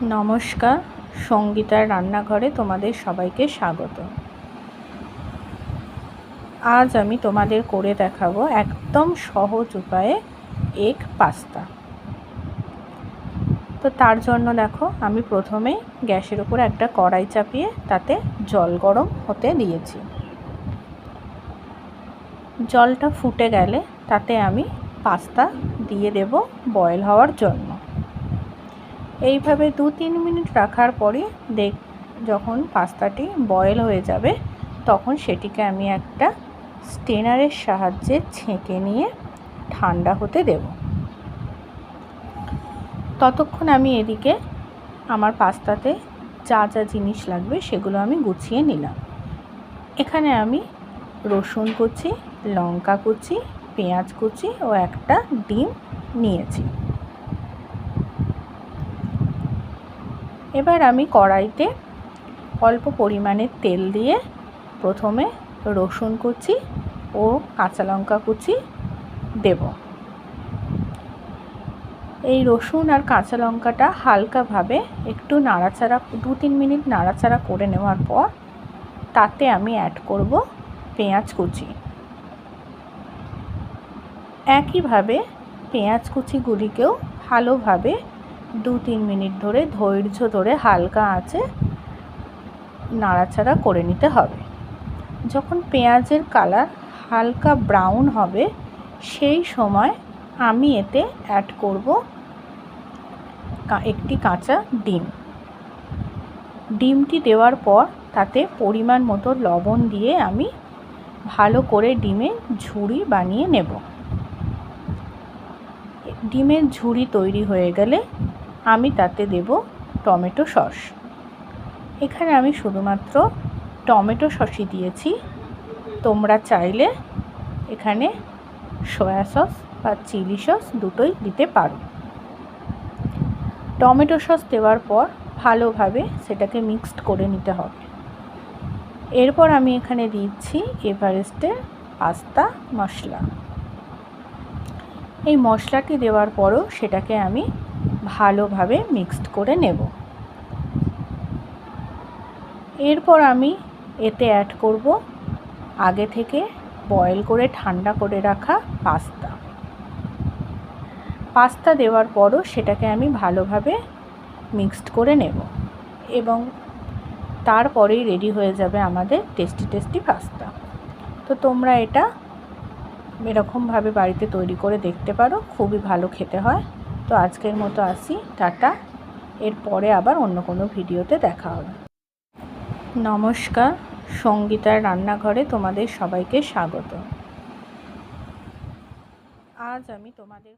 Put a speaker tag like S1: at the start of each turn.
S1: নমস্কার, সঙ্গীতার রান্নাঘরে তোমাদের সবাইকে স্বাগত। আজ আমি তোমাদের করে দেখাবো একদম সহজ উপায়ে এগ পাস্তা। তো তার জন্য দেখো, আমি প্রথমে গ্যাসের উপর একটা কড়াই চাপিয়ে তাতে জল গরম হতে দিয়েছি। জলটা ফুটে গেলে তাতে আমি পাস্তা দিয়ে দেব বয়েল হওয়ার জন্য। এইভাবে 2-3 মিনিট রাখার পরে যখন পাস্তাটি বয়েল হয়ে যাবে তখন সেটিকে আমি একটা স্ট্রেনারের সাহায্যে ছেঁকে নিয়ে ঠান্ডা হতে দেব। ততক্ষণ আমি এদিকে আমার পাস্তাতে যা যা জিনিস লাগবে সেগুলো আমি গুছিয়ে নিলাম। এখানে আমি রসুন কুচি, লঙ্কা কুচি, পেঁয়াজ কুচি ও একটা ডিম নিয়েছি। এবার আমি কড়াইতে অল্প পরিমাণে তেল দিয়ে প্রথমে রসুন কুচি ও কাঁচা লঙ্কা কুচি দেব। এই রসুন আর কাঁচা লঙ্কাটা হালকাভাবে একটু নাড়াচাড়া 2-3 মিনিট নাড়াচাড়া করে নেওয়ার পর তাতে আমি অ্যাড করব পেঁয়াজ কুচি। একইভাবে পেঁয়াজ কুচিগুলিকেও ভালোভাবে 2-3 মিনিট ধরে ধৈর্য ধরে হালকা আঁচে নাড়াচাড়া করে নিতে হবে। যখন পেঁয়াজের কালার হালকা ব্রাউন হবে সেই সময় আমি এতে অ্যাড করব একটি কাঁচা ডিম। ডিমটি দেওয়ার পর তাতে পরিমাণ মতো লবণ দিয়ে আমি ভালো করে ডিমের ঝুড়ি বানিয়ে নেব। ডিমের ঝুড়ি তৈরি হয়ে গেলে আমি তাতে দেব টমেটো সস। এখানে আমি শুধুমাত্র টমেটো সসই দিয়েছি, তোমরা চাইলে এখানে সয়া সস বা চিলি সস দুটোই দিতে পারো। টমেটো সস দেওয়ার পর ভালোভাবে সেটাকে মিক্সড করে নিতে হবে। এরপর আমি এখানে দিচ্ছি এভারেস্টের পাস্তা মশলা। এই মশলাটি দেওয়ার পরও সেটাকে আমি ভালোভাবে মিক্সড করে নেব। এরপর আমি এতে অ্যাড করব আগে থেকে বয়েল করে ঠান্ডা করে রাখা পাস্তা। পাস্তা দেওয়ার পরও সেটাকে আমি ভালোভাবে মিক্সড করে নেব এবং তারপরেই রেডি হয়ে যাবে আমাদের টেস্টি পাস্তা। তো তোমরা এটা এরকমভাবে বাড়িতে তৈরি করে দেখতে পারো, খুবই ভালো খেতে হয়। তো আজকের মতো আসি, টাটা। এরপরে আবার অন্য কোনো ভিডিওতে দেখা হবে। নমস্কার, সঙ্গীতার রান্নাঘরে তোমাদের সবাইকে স্বাগত। আজ আমি তোমাদের